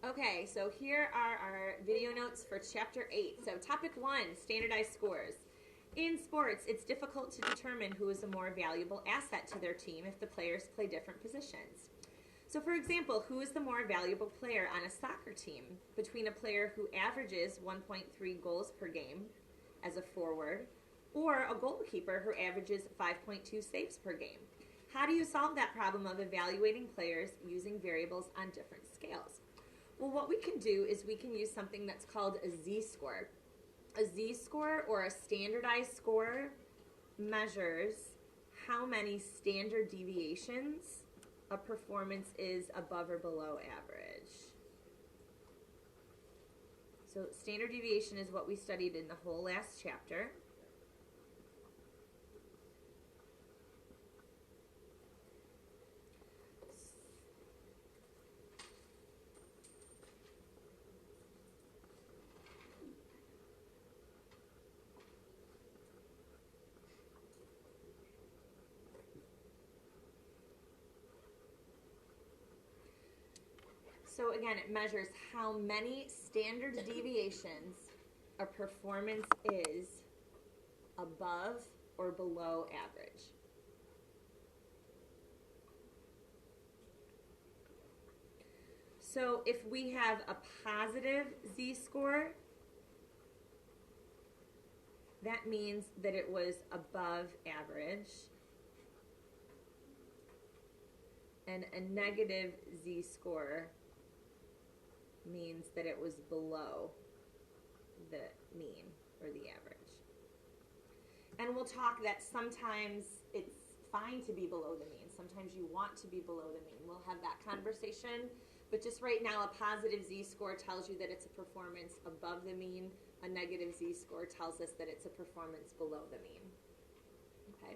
Okay, so here are our video notes for Chapter 8. So Topic 1, standardized scores. In sports, it's difficult to determine who is a more valuable asset to their team if the players play different positions. So for example, who is the more valuable player on a soccer team between a player who averages 1.3 goals per game as a forward or a goalkeeper who averages 5.2 saves per game? How do you solve that problem of evaluating players using variables on different scales? Well, what we can do is we can use something that's called a z-score. A z-score, or a standardized score, measures how many standard deviations a performance is above or below average. So standard deviation is what we studied in the whole last chapter. So again, it measures how many standard deviations a performance is above or below average. So if we have a positive z-score, that means that it was above average. And a negative z-score means that it was below the mean or the average. And we'll talk that sometimes it's fine to be below the mean. Sometimes you want to be below the mean. We'll have that conversation. But just right now, a positive z-score tells you that it's a performance above the mean. A negative z-score tells us that it's a performance below the mean. Okay.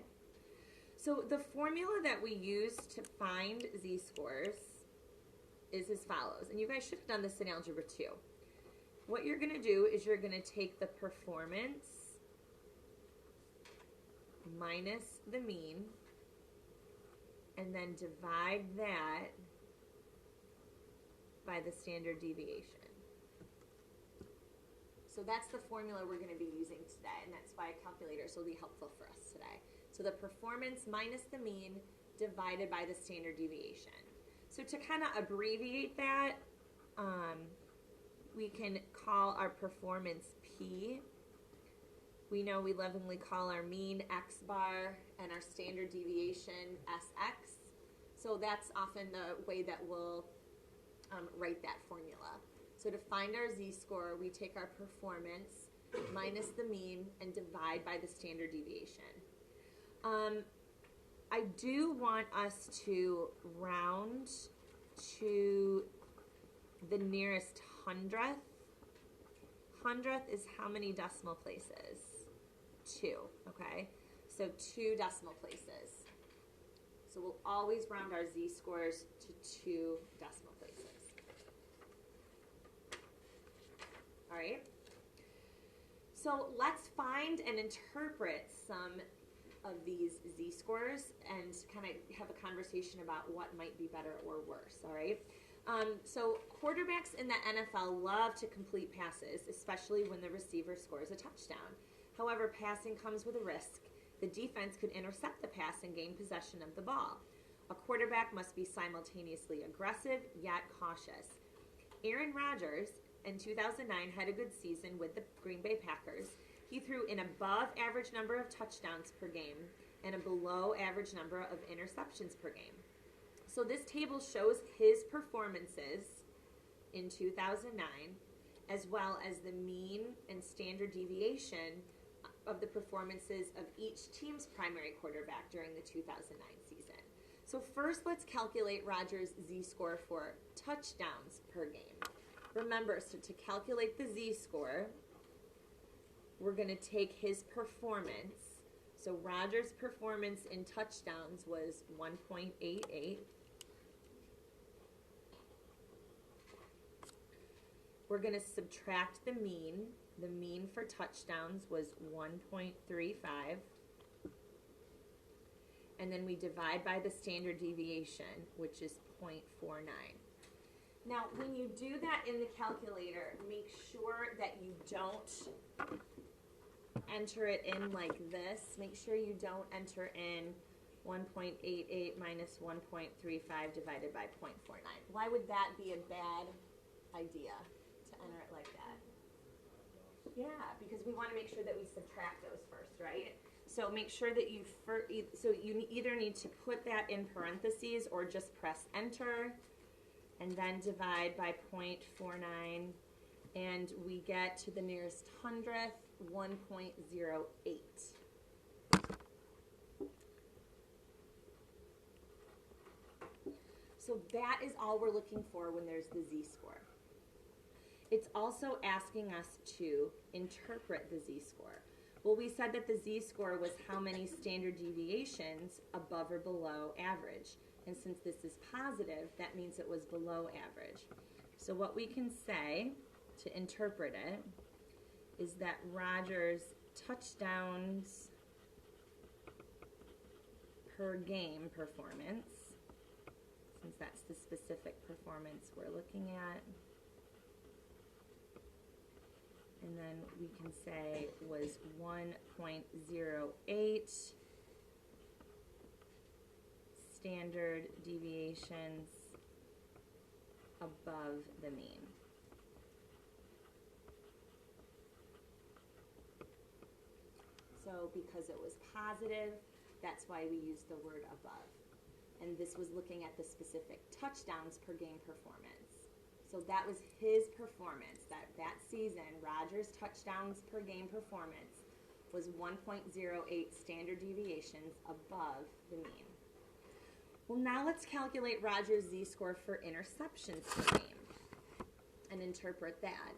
So the formula that we use to find z-scores is as follows. And you guys should have done this in Algebra 2. What you're going to do is you're going to take the performance minus the mean and then divide that by the standard deviation. So that's the formula we're going to be using today, and that's why calculators will be helpful for us today. So the performance minus the mean divided by the standard deviation. So to kind of abbreviate that, we can call our performance P. We know we lovingly call our mean X bar and our standard deviation SX. So that's often the way that we'll write that formula. So to find our z-score, we take our performance minus the mean and divide by the standard deviation. I do want us to round to the nearest hundredth. Hundredth is how many decimal places? 2, okay? So 2 decimal places. So we'll always round our z-scores to 2 decimal places. All right? So let's find and interpret some of these z-scores and kind of have a conversation about what might be better or worse, all right? So quarterbacks in the NFL love to complete passes, especially when the receiver scores a touchdown. However, passing comes with a risk. The defense could intercept the pass and gain possession of the ball. A quarterback must be simultaneously aggressive yet cautious. Aaron Rodgers in 2009 had a good season with the Green Bay Packers. He threw an above average number of touchdowns per game and a below average number of interceptions per game. So this table shows his performances in 2009 as well as the mean and standard deviation of the performances of each team's primary quarterback during the 2009 season. So first let's calculate Rodgers' z-score for touchdowns per game. Remember, so to calculate the z-score, we're going to take his performance. So Rodgers' performance in touchdowns was 1.88. We're going to subtract the mean. The mean for touchdowns was 1.35. And then we divide by the standard deviation, which is 0.49. Now, when you do that in the calculator, make sure that you don't enter it in like this. Make sure you don't enter in 1.88 minus 1.35 divided by 0.49. Why would that be a bad idea to enter it like that? Yeah, because we want to make sure that we subtract those first, right? So make sure that you either need to put that in parentheses or just press enter and then divide by 0.49, and we get to the nearest hundredth 1.08. So that is all we're looking for when there's the z-score. It's also asking us to interpret the z-score. Well, we said that the z-score was how many standard deviations above or below average. And since this is positive, that means it was below average. So what we can say to interpret it is that Roger's touchdowns per game performance, since that's the specific performance we're looking at, and then we can say was 1.08 standard deviations above the mean. So because it was positive, that's why we used the word above. And this was looking at the specific touchdowns per game performance. So that was his performance. That season, Roger's touchdowns per game performance was 1.08 standard deviations above the mean. Well, now let's calculate Roger's z-score for interceptions per game and interpret that.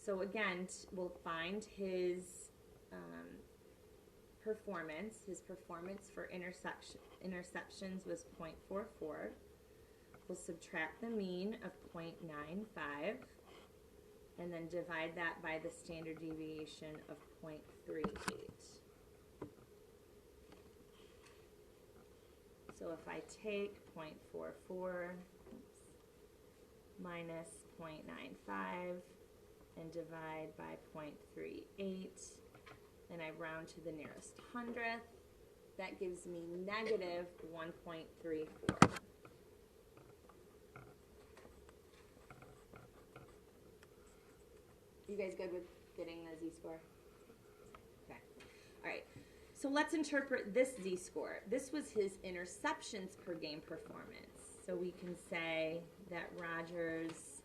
So again, we'll find his performance. His performance for interceptions was 0.44. We'll subtract the mean of 0.95 and then divide that by the standard deviation of 0.38. So if I take 0.44 minus 0.95 and divide by 0.38, and I round to the nearest hundredth, that gives me negative 1.34. You guys good with getting the z-score? Okay. All right. So let's interpret this z-score. This was his interceptions per game performance. So we can say that Roger's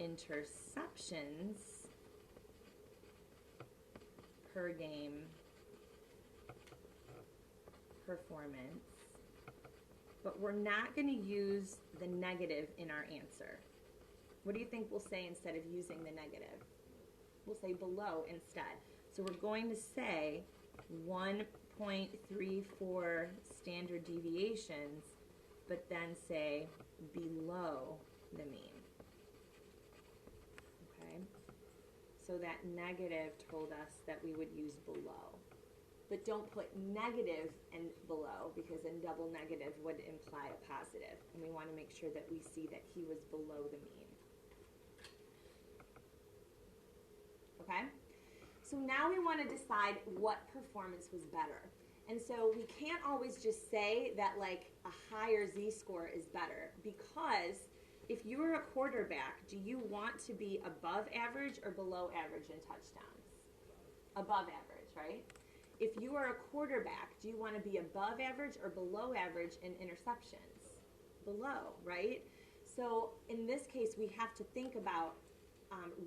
interceptions per game performance, but we're not going to use the negative in our answer. What do you think we'll say instead of using the negative? We'll say below instead. So we're going to say 1.34 standard deviations, but then say below the mean. Okay? So that negative told us that we would use below. But don't put negative and below, because then double negative would imply a positive. And we want to make sure that we see that he was below the mean. Okay? So now we want to decide what performance was better. And so we can't always just say that like a higher z-score is better, because if you were a quarterback, do you want to be above average or below average in touchdowns? Above average, right? If you are a quarterback, do you want to be above average or below average in interceptions? Below, right? So in this case, we have to think about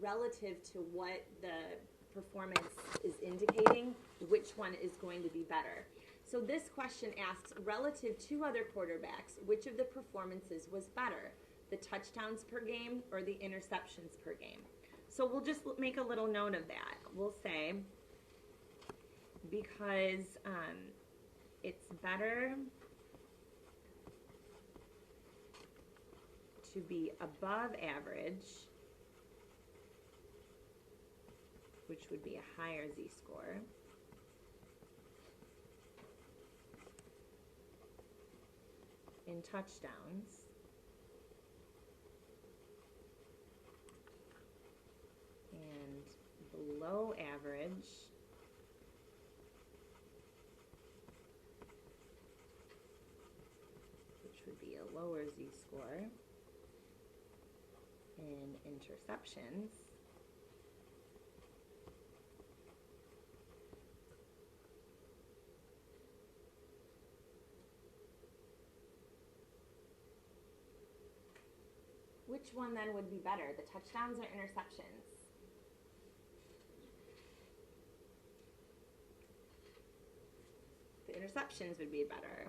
relative to what the performance is indicating, which one is going to be better. So this question asks, relative to other quarterbacks, which of the performances was better? The touchdowns per game or the interceptions per game? So we'll just make a little note of that. We'll say, because it's better to be above average, which would be a higher z-score, in touchdowns score in interceptions. Which one then would be better, the touchdowns or interceptions? The interceptions would be better.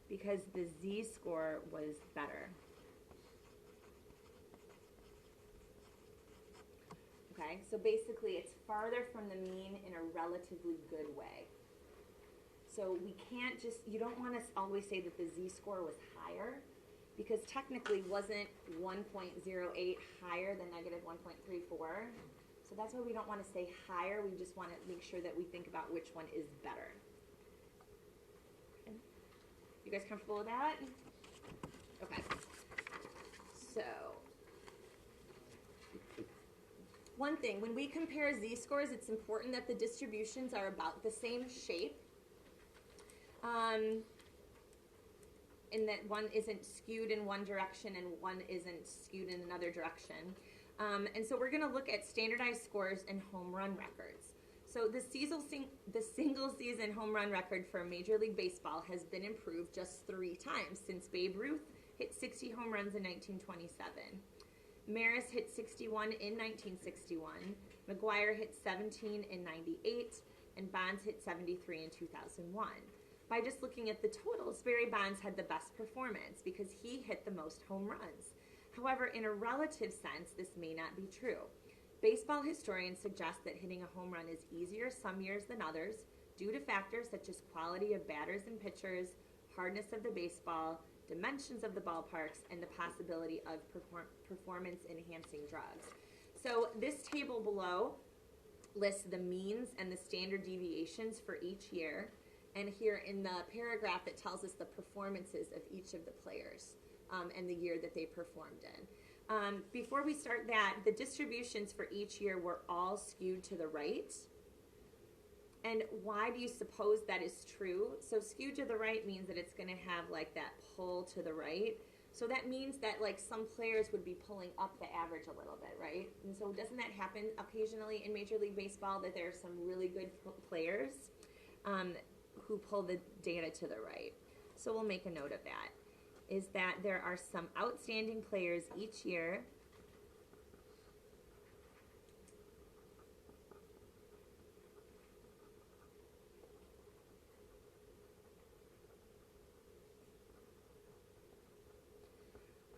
Because the z-score was better. Okay, so basically it's farther from the mean in a relatively good way. So we can't just, you don't want to always say that the z-score was higher, because technically wasn't 1.08 higher than negative 1.34. So that's why we don't want to say higher, we just want to make sure that we think about which one is better. You guys comfortable with that? Okay. So, one thing, when we compare z-scores, it's important that the distributions are about the same shape. In that one isn't skewed in one direction and one isn't skewed in another direction. And so we're going to look at standardized scores and home run records. So the single season home run record for Major League Baseball has been improved just 3 times since Babe Ruth hit 60 home runs in 1927. Maris hit 61 in 1961. McGuire hit 17 in 98. And Bonds hit 73 in 2001. By just looking at the totals, Barry Bonds had the best performance because he hit the most home runs. However, in a relative sense, this may not be true. Baseball historians suggest that hitting a home run is easier some years than others due to factors such as quality of batters and pitchers, hardness of the baseball, dimensions of the ballparks, and the possibility of performance-enhancing drugs. So this table below lists the means and the standard deviations for each year. And here in the paragraph, it tells us the performances of each of the players and the year that they performed in. Before we start that, the distributions for each year were all skewed to the right. And why do you suppose that is true? So skewed to the right means that it's going to have like that pull to the right. So that means that like some players would be pulling up the average a little bit, right? And so doesn't that happen occasionally in Major League Baseball, that there are some really good players who pull the data to the right? So we'll make a note of that. Is that there are some outstanding players each year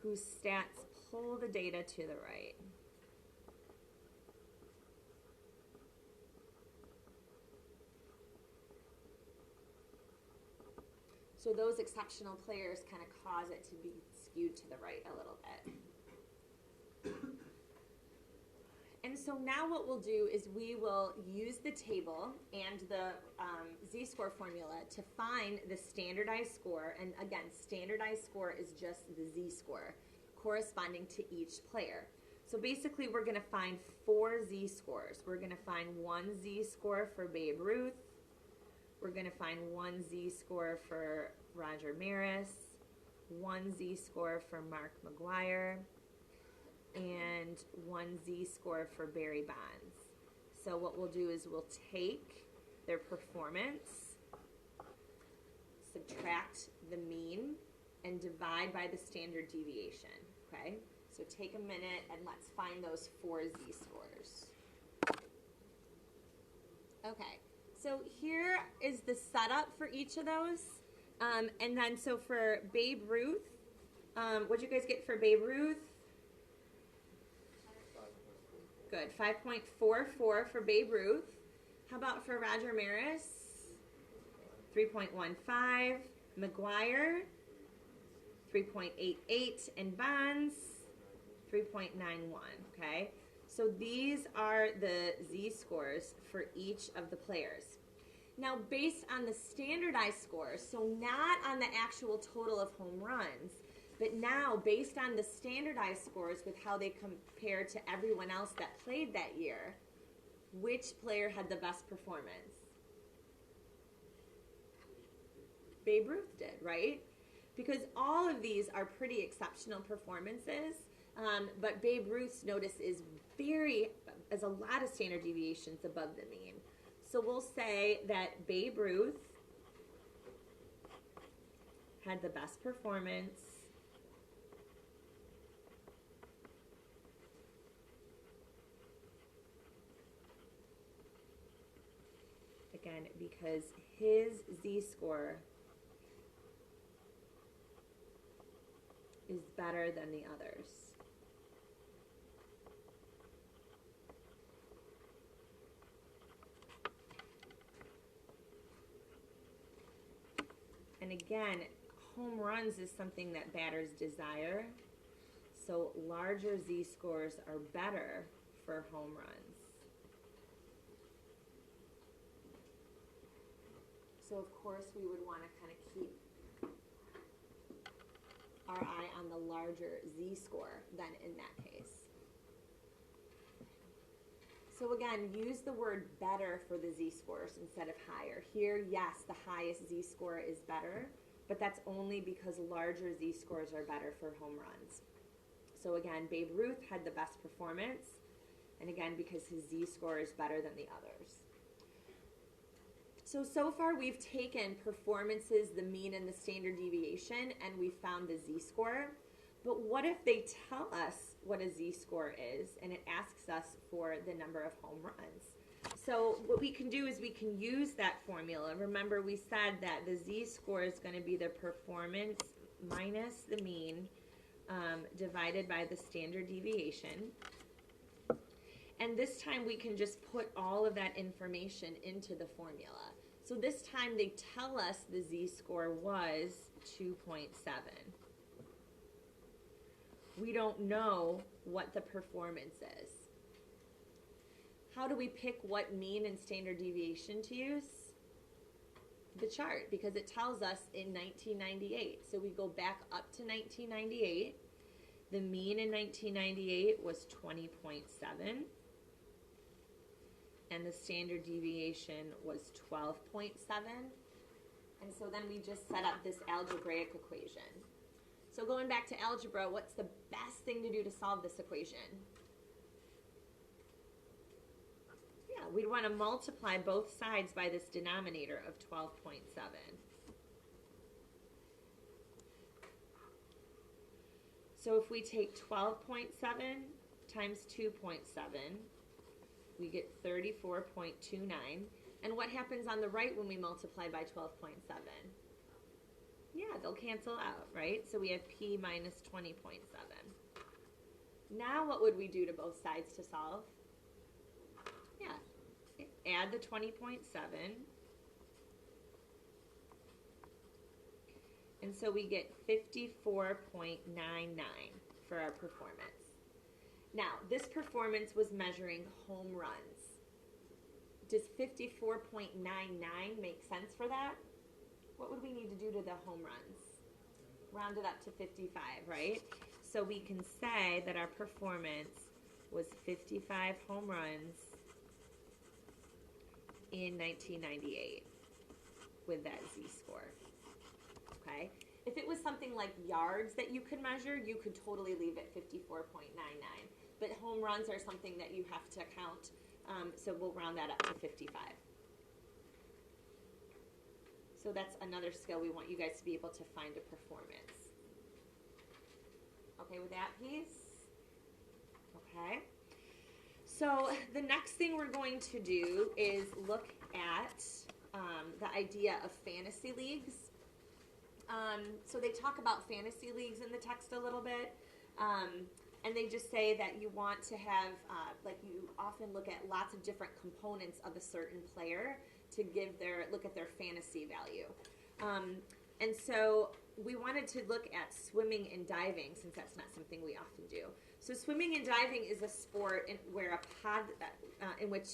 whose stats pull the data to the right. So those exceptional players kind of cause it to be skewed to the right a little bit. And so now what we'll do is we will use the table and the z-score formula to find the standardized score. And again, standardized score is just the z-score corresponding to each player. So basically we're going to find 4 z-scores. We're going to find 1 z-score for Babe Ruth. We're going to find 1 z-score for Roger Maris, 1 z-score for Mark McGuire, and 1 z-score for Barry Bonds. So what we'll do is we'll take their performance, subtract the mean, and divide by the standard deviation. Okay? So take a minute and let's find those 4 z-scores. Okay. So here is the setup for each of those. And then so for Babe Ruth, what'd you guys get for Babe Ruth? Good, 5.44 for Babe Ruth. How about for Roger Maris? 3.15. McGuire, 3.88. And Bonds, 3.91, okay? So these are the z-scores for each of the players. Now, based on the standardized scores, so not on the actual total of home runs, but now based on the standardized scores with how they compare to everyone else that played that year, which player had the best performance? Babe Ruth did, right? Because all of these are pretty exceptional performances, but Babe Ruth's, notice, is a lot of standard deviations above the mean. So we'll say that Babe Ruth had the best performance again because his Z-score is better than the others. And again, home runs is something that batters desire, so larger Z-scores are better for home runs. So of course we would want to kind of keep our eye on the larger Z-score then in that case. So again, use the word better for the Z-scores instead of higher. Here, yes, the highest Z-score is better, but that's only because larger Z-scores are better for home runs. So again, Babe Ruth had the best performance, and again, because his Z-score is better than the others. So far we've taken performances, the mean, and the standard deviation, and we found the Z-score. But what if they tell us what a Z-score is, and it asks us for the number of home runs? So what we can do is we can use that formula. Remember, we said that the Z-score is going to be the performance minus the mean divided by the standard deviation. And this time we can just put all of that information into the formula. So this time they tell us the Z-score was 2.7. We don't know what the performance is. How do we pick what mean and standard deviation to use? The chart, because it tells us in 1998. So we go back up to 1998. The mean in 1998 was 20.7. And the standard deviation was 12.7. And so then we just set up this algebraic equation. So going back to algebra, what's the best thing to do to solve this equation? Yeah, we'd want to multiply both sides by this denominator of 12.7. So if we take 12.7 times 2.7, we get 34.29. And what happens on the right when we multiply by 12.7? Yeah, they'll cancel out, right? So we have P minus 20.7. Now what would we do to both sides to solve? Yeah, add the 20.7. And so we get 54.99 for our performance. Now, this performance was measuring home runs. Does 54.99 make sense for that? What would we need to do to the home runs? Round it up to 55, right? So we can say that our performance was 55 home runs in 1998 with that Z-score. Okay? If it was something like yards that you could measure, you could totally leave it 54.99. But home runs are something that you have to count, so we'll round that up to 55. So that's another skill we want you guys to be able to find a performance. Okay with that piece? Okay. So the next thing we're going to do is look at the idea of fantasy leagues. So they talk about fantasy leagues in the text a little bit. And they just say that you want to have, like you often look at lots of different components of a certain player to look at their fantasy value. And so we wanted to look at swimming and diving, since that's not something we often do. So swimming and diving is a sport in which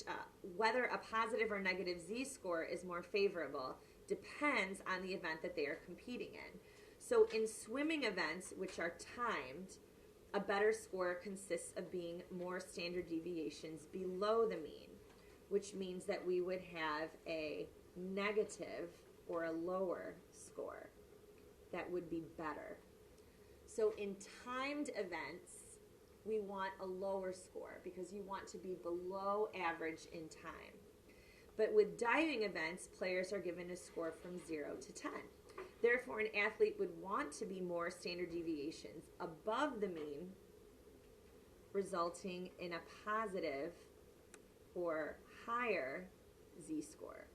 whether a positive or negative z-score is more favorable depends on the event that they are competing in. So in swimming events, which are timed, a better score consists of being more standard deviations below the mean, which means that we would have a negative or a lower score that would be better. So in timed events, we want a lower score because you want to be below average in time. But with diving events, players are given a score from 0 to 10. Therefore, an athlete would want to be more standard deviations above the mean, resulting in a positive or higher z-score.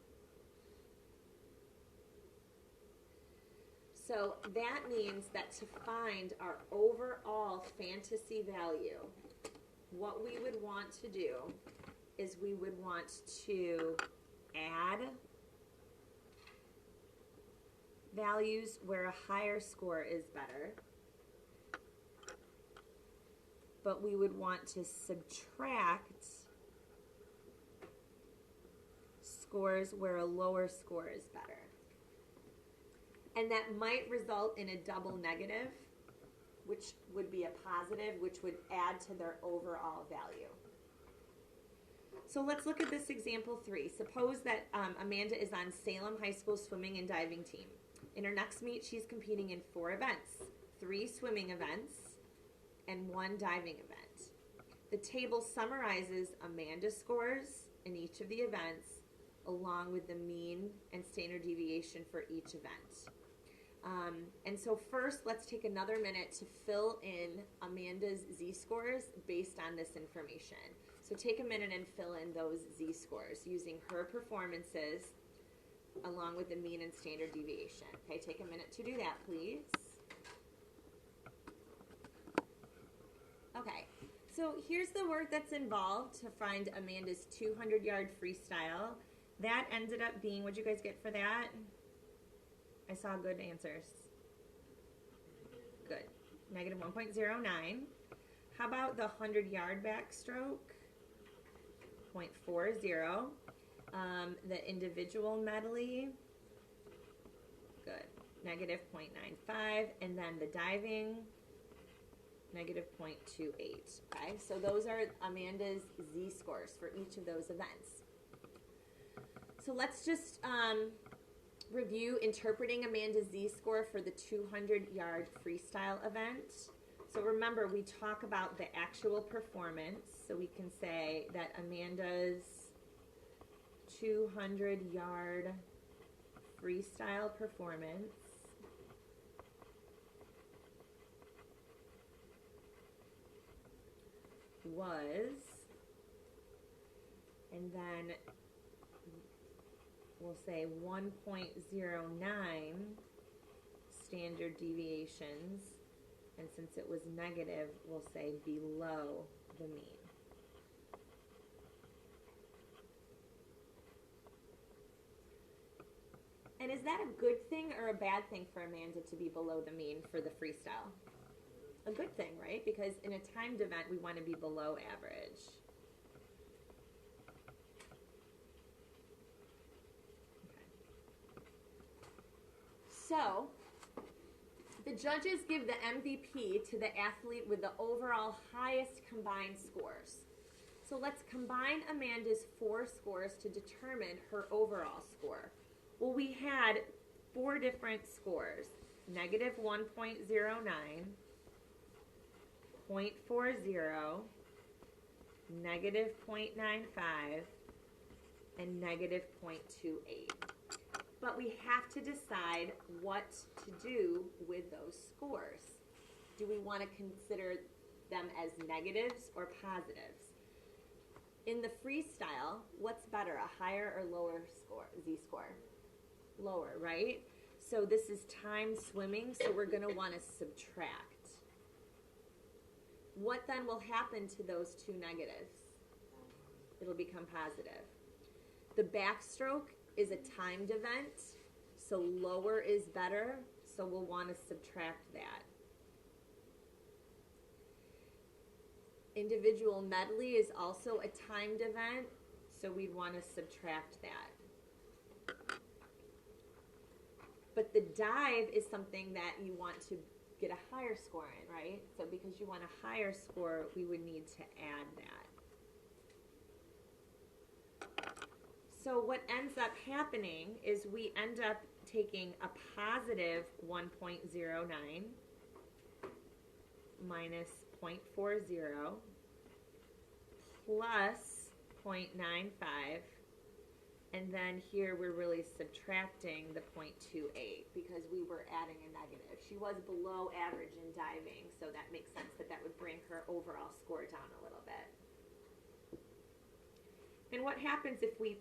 So that means that to find our overall fantasy value, what we would want to do is we would want to add values where a higher score is better, but we would want to subtract scores where a lower score is better. And that might result in a double negative, which would be a positive, which would add to their overall value. So let's look at this example 3. Suppose that Amanda is on Salem High School swimming and diving team. In her next meet, she's competing in 4 events, 3 swimming events, and 1 diving event. The table summarizes Amanda's scores in each of the events, along with the mean and standard deviation for each event. And so first, let's take another minute to fill in Amanda's z-scores based on this information. So take a minute and fill in those z-scores using her performances along with the mean and standard deviation. Okay, take a minute to do that, please. Okay, so here's the work that's involved to find Amanda's 200-yard freestyle. That ended up being, what'd you guys get for that? I saw good answers. Good. Negative 1.09. How about the 100-yard backstroke? 0.40. The individual medley? Good. Negative 0.95. And then the diving? Negative 0.28. Okay, so those are Amanda's z-scores for each of those events. So let's just review interpreting Amanda's z-score for the 200-yard freestyle event. So remember, we talk about the actual performance. So we can say that Amanda's 200-yard freestyle performance was, and then we'll say 1.09 standard deviations, and since it was negative, we'll say below the mean. And is that a good thing or a bad thing for Amanda to be below the mean for the freestyle? A good thing, right? Because in a timed event, we want to be below average. So, the judges give the MVP to the athlete with the overall highest combined scores. So let's combine Amanda's 4 scores to determine her overall score. Well, we had 4 different scores. Negative 1.09, 0.40, negative 0.95, and negative 0.28. But we have to decide what to do with those scores. Do we want to consider them as negatives or positives? In the freestyle, what's better, a higher or lower score, z-score? Lower, right? So this is time swimming, so we're going to want to subtract. What then will happen to those 2 negatives? It'll become positive. The backstroke is a timed event, so lower is better, so we'll want to subtract that. Individual medley is also a timed event, so we'd want to subtract that. But the dive is something that you want to get a higher score in, right? So because you want a higher score, we would need to add that. So what ends up happening is we end up taking a positive 1.09 minus 0.40 plus 0.95, and then here we're really subtracting the 0.28 because we were adding a negative. She was below average in diving, so that makes sense that that would bring her overall score down a little bit. And what happens if we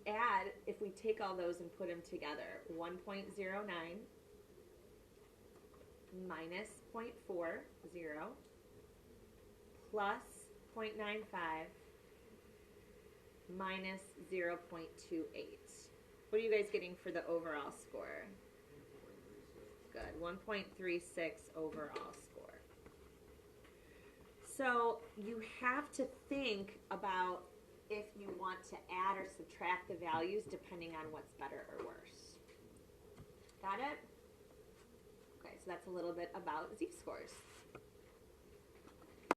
take all those and put them together? 1.09 minus 0.40 plus 0.95 minus 0.28. What are you guys getting for the overall score? Good, 1.36 overall score. So you have to think about if you want to add or subtract the values depending on what's better or worse. Got it? Okay, so that's a little bit about Z-scores.